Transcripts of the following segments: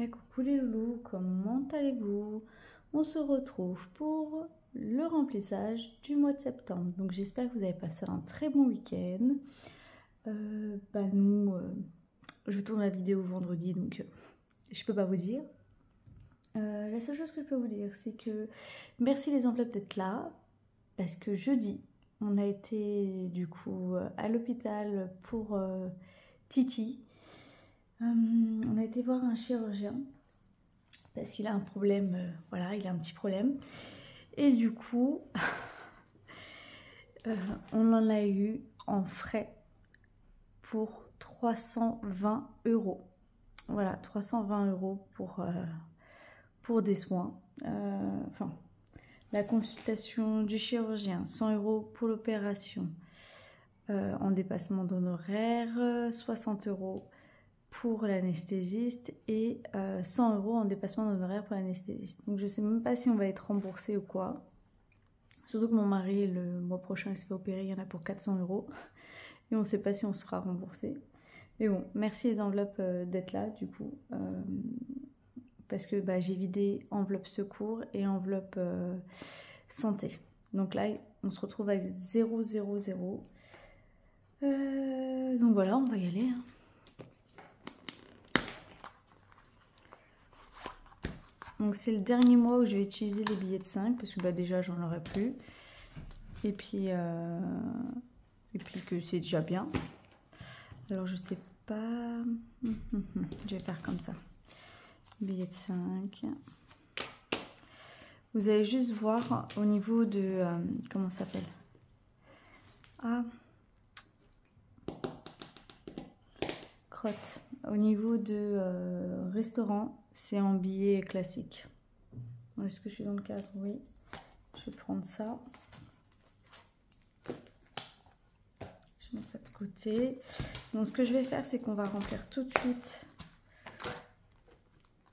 Coucou les loulous, comment allez-vous? On se retrouve pour le remplissage du mois de septembre. Donc j'espère que vous avez passé un très bon week-end. Je tourne la vidéo vendredi, donc je peux pas vous dire. La seule chose que je peux vous dire, c'est que merci les enveloppes d'être là, parce que jeudi, on a été du coup à l'hôpital pour Titi. On a été voir un chirurgien parce qu'il a un problème, voilà, il a un petit problème. Et du coup, on en a eu en frais pour 320 €. Voilà, 320 € pour des soins. Enfin, la consultation du chirurgien, 100 € pour l'opération en dépassement d'honoraires, 60 € pour l'anesthésiste et 100 € en dépassement d'honoraires pour l'anesthésiste. Donc je sais même pas si on va être remboursé ou quoi. Surtout que mon mari, le mois prochain, il se fait opérer, il y en a pour 400 € et on ne sait pas si on sera remboursé. Mais bon, merci les enveloppes d'être là du coup, parce que j'ai vidé enveloppe secours et enveloppe santé. Donc là, on se retrouve avec 0, 0, 0. Donc voilà, on va y aller. Donc c'est le dernier mois où je vais utiliser les billets de 5 parce que déjà j'en aurai plus. Et puis que c'est déjà bien. Alors je sais pas. Je vais faire comme ça. Billets de 5. Vous allez juste voir au niveau de comment ça s'appelle. Crotte. Au niveau de restaurant, c'est en billet classique. Est-ce que je suis dans le cadre? Oui. Je vais prendre ça. Je mets ça de côté. Donc ce que je vais faire, c'est qu'on va remplir tout de suite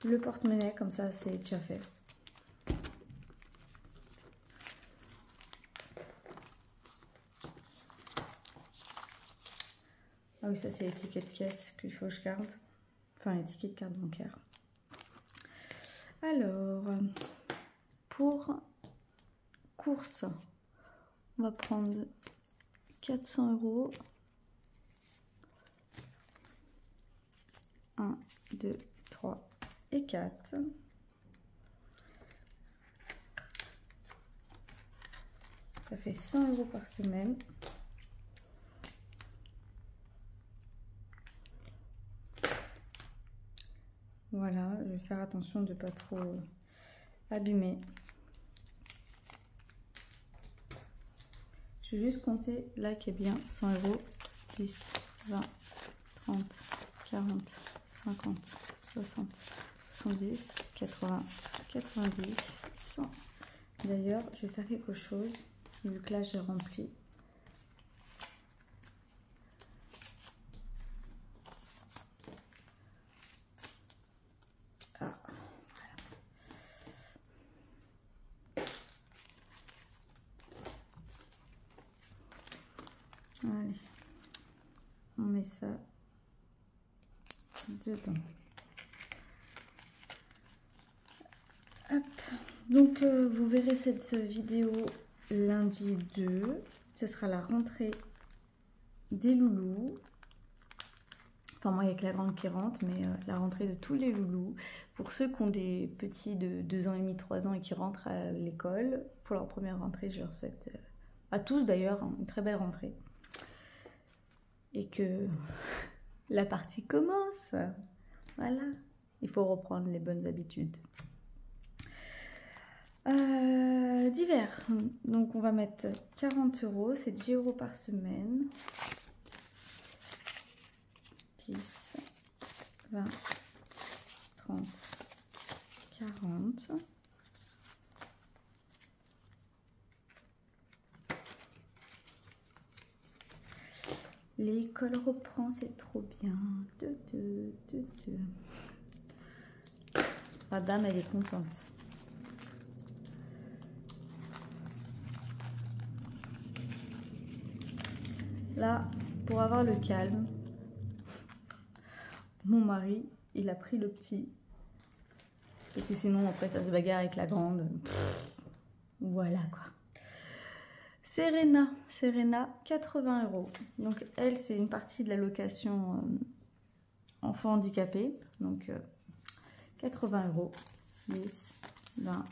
le porte-monnaie, comme ça c'est déjà fait. Ah oui, ça c'est l'étiquette caisse qu'il faut que je garde. Enfin, l'étiquette carte bancaire. Alors, pour course, on va prendre 400 €. 1, 2, 3 et 4. Ça fait 100 € par semaine. Voilà, je vais faire attention de ne pas trop abîmer. Je vais juste compter là qui est bien 100 €. 10, 20, 30, 40, 50, 60, 70, 80, 90, 100. D'ailleurs, je vais faire quelque chose, vu que là j'ai rempli. Allez, on met ça dedans. Hop. Donc vous verrez cette vidéo lundi 2. Ce sera la rentrée des loulous. Enfin moi il n'y a que la grande qui rentre, mais la rentrée de tous les loulous. Pour ceux qui ont des petits de 2 ans et demi, 3 ans et qui rentrent à l'école, pour leur première rentrée, je leur souhaite à tous d'ailleurs une très belle rentrée. Et que la partie commence. Voilà, il faut reprendre les bonnes habitudes. Divers, donc on va mettre 40 €, c'est 10 € par semaine. 10, 20, 30, 40. L'école reprend, c'est trop bien. Madame, elle est contente. Là, pour avoir le calme, mon mari, il a pris le petit Parce que sinon, après, ça se bagarre avec la grande. Voilà, quoi. Serena, 80 €. Donc, elle, c'est une partie de la location enfant handicapé. Donc, 80 €. 10, 20,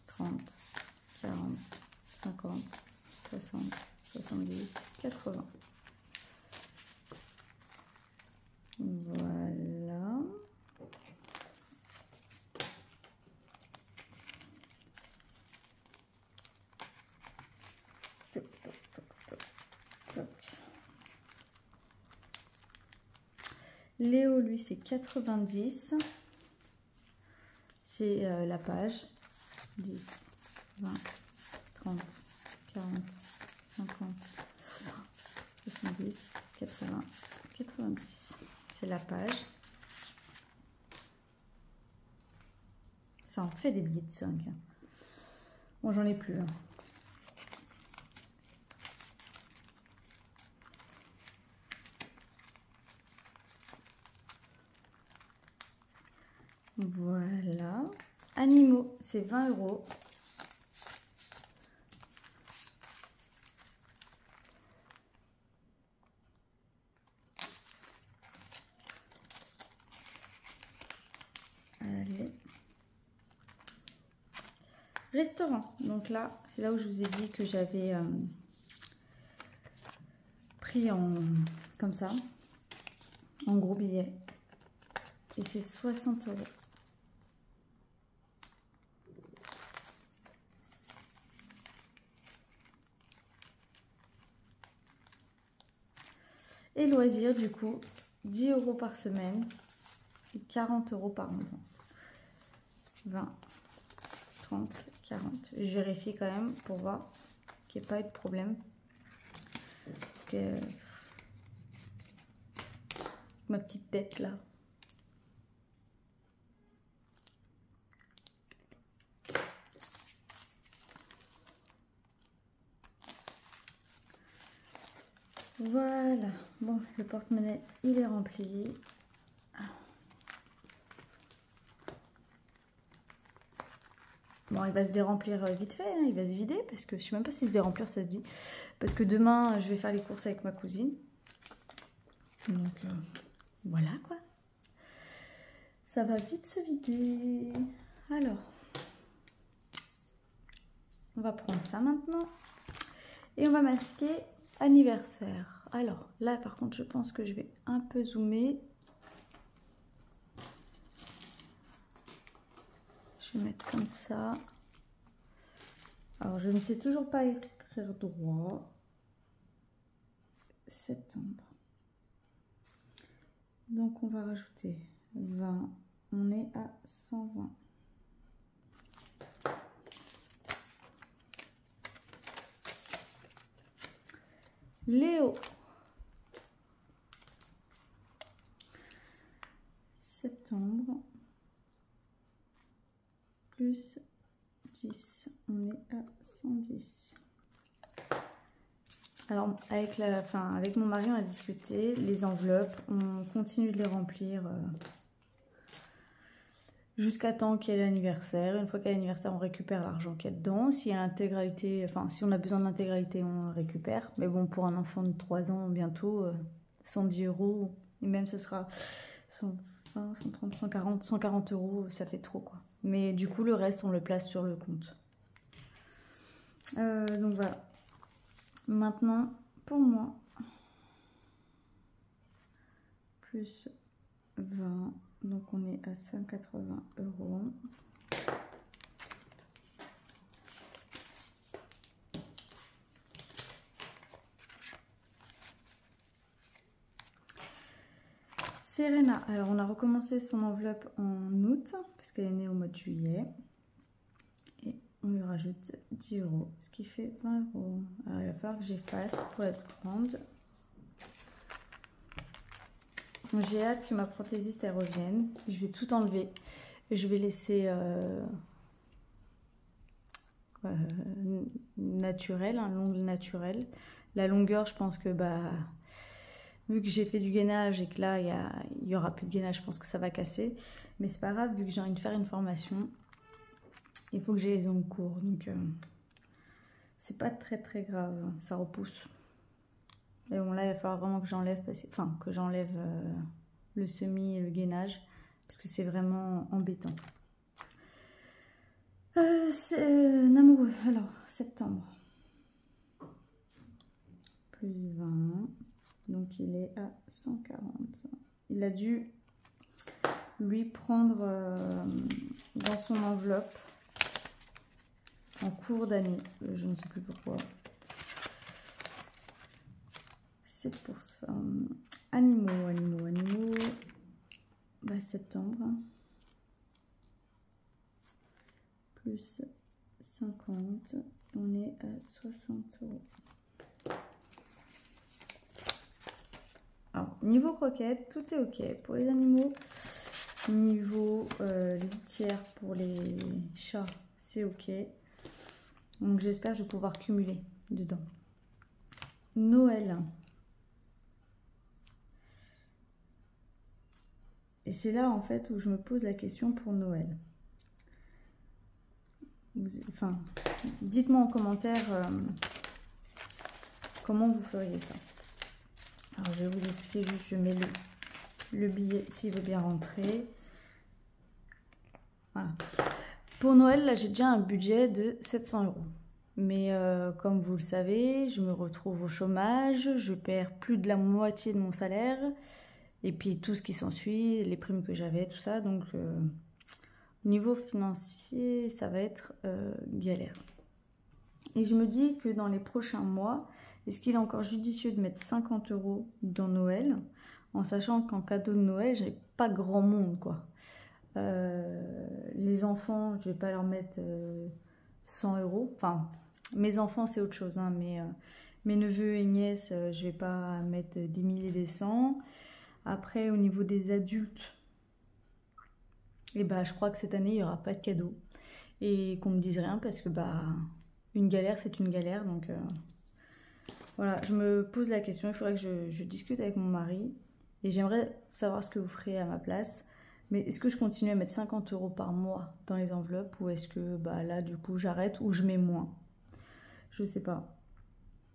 30, 40, 50, 60, 70, 80. Voilà. Toc, toc, toc, toc, toc. Léo, lui, c'est 90. C'est la page. 10, 20, 30, 40, 50, 70, 80, 90. C'est la page. Ça en fait des billets de 5. Bon, j'en ai plus. Voilà. Animaux, c'est 20 €. Allez. Restaurant. Donc là, c'est là où je vous ai dit que j'avais pris en comme ça, en gros billet. Et c'est 60 €. Et loisirs, du coup, 10 € par semaine et 40 € par mois. 20, 30, 40. Je vérifie quand même pour voir qu'il n'y ait pas eu de problème. Parce que ma petite tête là. Voilà, bon, le porte-monnaie, il est rempli. Bon, il va se déremplir vite fait, hein, il va se vider, parce que je sais même pas si se déremplir, ça se dit. Parce que demain, je vais faire les courses avec ma cousine. Donc, voilà, quoi. Ça va vite se vider. Alors, on va prendre ça maintenant. Et on va marquer anniversaire. Alors là par contre je pense que je vais un peu zoomer. Je vais mettre comme ça. Alors je ne sais toujours pas écrire droit. Septembre. Donc on va rajouter 20. On est à 120. Léo. Septembre. Plus 10. On est à 110. Alors, avec mon mari, on a discuté. Les enveloppes, on continue de les remplir jusqu'à temps qu'il y ait l'anniversaire. Une fois qu'il y a l'anniversaire, on récupère l'argent qu'il y a dedans. S'il y a l'intégralité, si on a besoin de l'intégralité, on récupère. Mais bon, pour un enfant de 3 ans, bientôt, 110 €, et même ce sera 120, 130, 140, 140 €, ça fait trop, quoi. Mais du coup, le reste, on le place sur le compte. Donc voilà. Maintenant, pour moi, plus 20, donc on est à 180 €. Serena, alors on a recommencé son enveloppe en août, parce qu'elle est née au mois de juillet. Et on lui rajoute 10 €, ce qui fait 20 €. Alors il va falloir que j'efface pour être grande. J'ai hâte que ma prothésiste elle revienne. Je vais tout enlever. Je vais laisser naturel, un l'ongle naturel. La longueur, je pense que vu que j'ai fait du gainage et que là il y aura plus de gainage, je pense que ça va casser. Mais c'est pas grave, vu que j'ai envie de faire une formation, il faut que j'ai les ongles courts. Donc, c'est pas très très grave, ça repousse. Et bon, là, il va falloir vraiment que j'enlève, enfin, que j'enlève le semis et le gainage, parce que c'est vraiment embêtant. Namoreux, alors, septembre. Plus 20, donc il est à 140. Il a dû lui prendre dans son enveloppe en cours d'année, je ne sais plus pourquoi. C'est pour ça. Animaux. Bah, septembre. Plus 50. On est à 60 €. Alors, niveau croquettes, tout est ok pour les animaux. Niveau litière pour les chats, c'est ok. Donc j'espère que je vais pouvoir cumuler dedans. Noël. Et c'est là en fait où je me pose la question pour Noël. Enfin, dites-moi en commentaire comment vous feriez ça. Alors je vais vous expliquer juste, je mets le billet s'il veut bien rentrer. Voilà. Pour Noël, là j'ai déjà un budget de 700 €. Mais comme vous le savez, je me retrouve au chômage, je perds plus de la moitié de mon salaire. Et puis tout ce qui s'ensuit, les primes que j'avais, tout ça. Donc niveau financier, ça va être galère. Et je me dis que dans les prochains mois, est-ce qu'il est encore judicieux de mettre 50 € dans Noël, en sachant qu'en cadeau de Noël, j'ai pas grand monde, quoi. Les enfants, je vais pas leur mettre 100 €. Enfin, mes enfants, c'est autre chose, hein, mais mes neveux et nièces, je vais pas mettre des milliers et des cents. Après, au niveau des adultes, et bah, je crois que cette année, il n'y aura pas de cadeau. Et qu'on me dise rien, parce que bah, une galère, c'est une galère. Donc voilà, je me pose la question. Il faudrait que je discute avec mon mari. Et j'aimerais savoir ce que vous ferez à ma place. Mais est-ce que je continue à mettre 50 € par mois dans les enveloppes, ou est-ce que bah, là, du coup, j'arrête ou je mets moins? Je sais pas.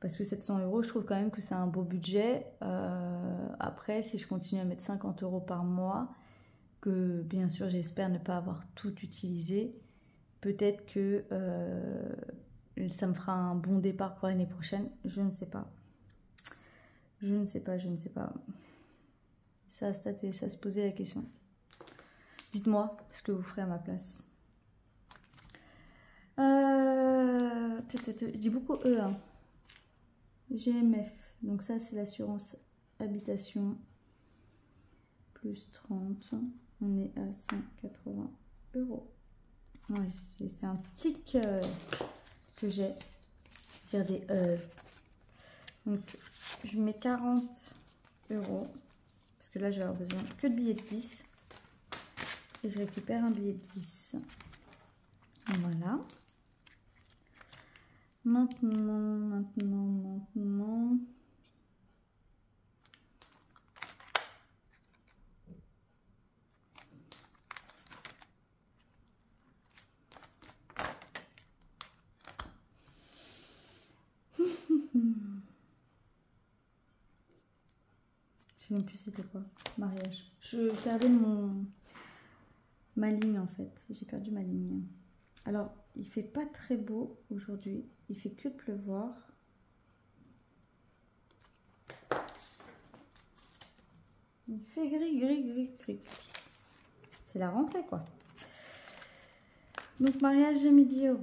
Parce que 700 €, je trouve quand même que c'est un beau budget. Après, si je continue à mettre 50 € par mois, que bien sûr j'espère ne pas avoir tout utilisé, peut-être que ça me fera un bon départ pour l'année prochaine. Je ne sais pas. Je ne sais pas. Ça à se poser la question. Dites-moi ce que vous ferez à ma place. Je dis beaucoup E, hein. GMF, donc ça c'est l'assurance habitation, plus 30, on est à 180 €. Ouais, c'est un tic que j'ai, dire des donc je mets 40 €, parce que là je vais avoir besoin que de billets de 10, et je récupère un billet de 10. Voilà. Maintenant. Je sais même plus c'était quoi. Mariage. Je perdais ma ligne en fait. J'ai perdu ma ligne. Alors, il fait pas très beau aujourd'hui. Il fait que pleuvoir. Il fait gris. C'est la rentrée, quoi. Donc, mariage, j'ai mis 10 €.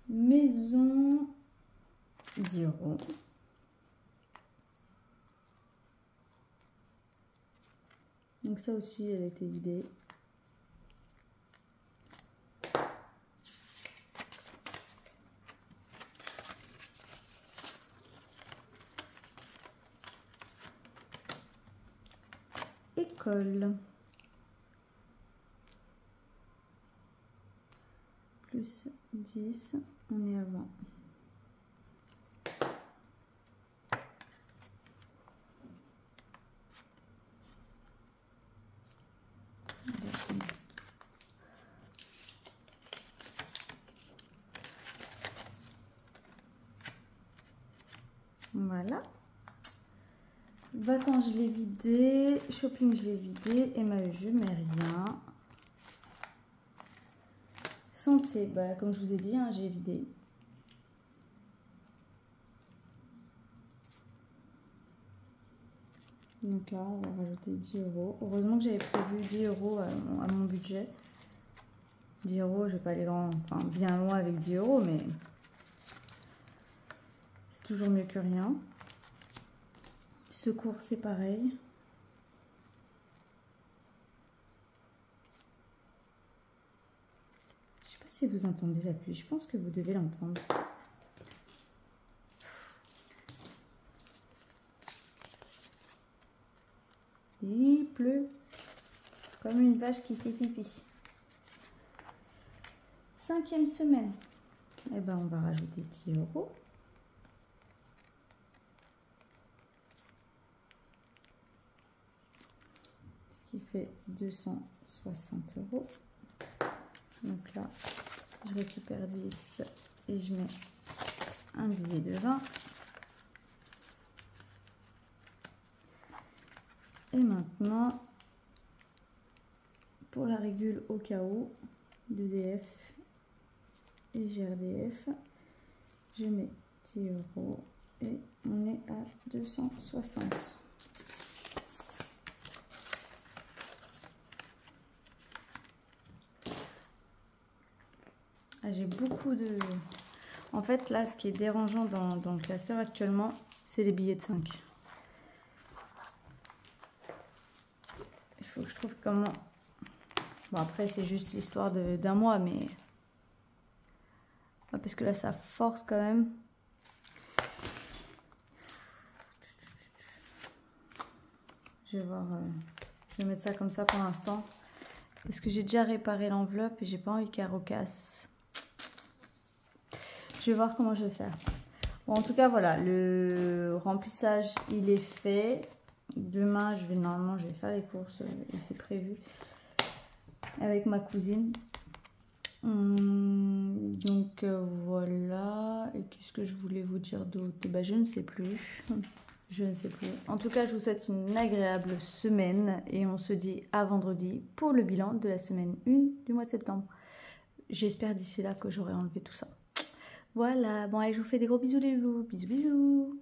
Maison, 10 €. Donc, ça aussi, elle a été vidée. École. Plus 10, on est à 20. Voilà. Vacances, je l'ai vidé. Shopping, je l'ai vidé. MAE, je mets rien. Santé, bah, comme je vous ai dit, hein, j'ai vidé. Donc là, on va rajouter 10 €. Heureusement que j'avais prévu 10 € à mon budget. 10 €, je vais pas aller bien loin avec 10 €, mais c'est toujours mieux que rien. Secours, c'est pareil. Je sais pas si vous entendez la pluie. Je pense que vous devez l'entendre. Il pleut comme une vache qui fait pipi. 5e semaine. Eh ben, on va rajouter 10 €. Ce qui fait 260 €. Donc là, je récupère 10 et je mets un billet de 20. Et maintenant, pour la régule au cas où, d'EDF et GRDF, je mets 10 € et on est à 260. J'ai beaucoup de... En fait, là, ce qui est dérangeant dans le classeur actuellement, c'est les billets de 5. Il faut que je trouve comment... Bon, après, c'est juste l'histoire d'un mois, mais... Parce que là, ça force quand même. Je vais voir... Je vais mettre ça comme ça pour l'instant. Parce que j'ai déjà réparé l'enveloppe et j'ai pas envie qu'elle recasse. Je vais voir comment je vais faire. Bon, en tout cas, voilà. Le remplissage, il est fait. Demain, normalement, je vais faire les courses. Et c'est prévu. Avec ma cousine. Donc, voilà. Et qu'est-ce que je voulais vous dire d'autre? Bah, je ne sais plus. Je ne sais plus. En tout cas, je vous souhaite une agréable semaine. Et on se dit à vendredi pour le bilan de la semaine 1 du mois de septembre. J'espère d'ici là que j'aurai enlevé tout ça. Voilà. Bon, allez, je vous fais des gros bisous les loulous. Bisous, bisous.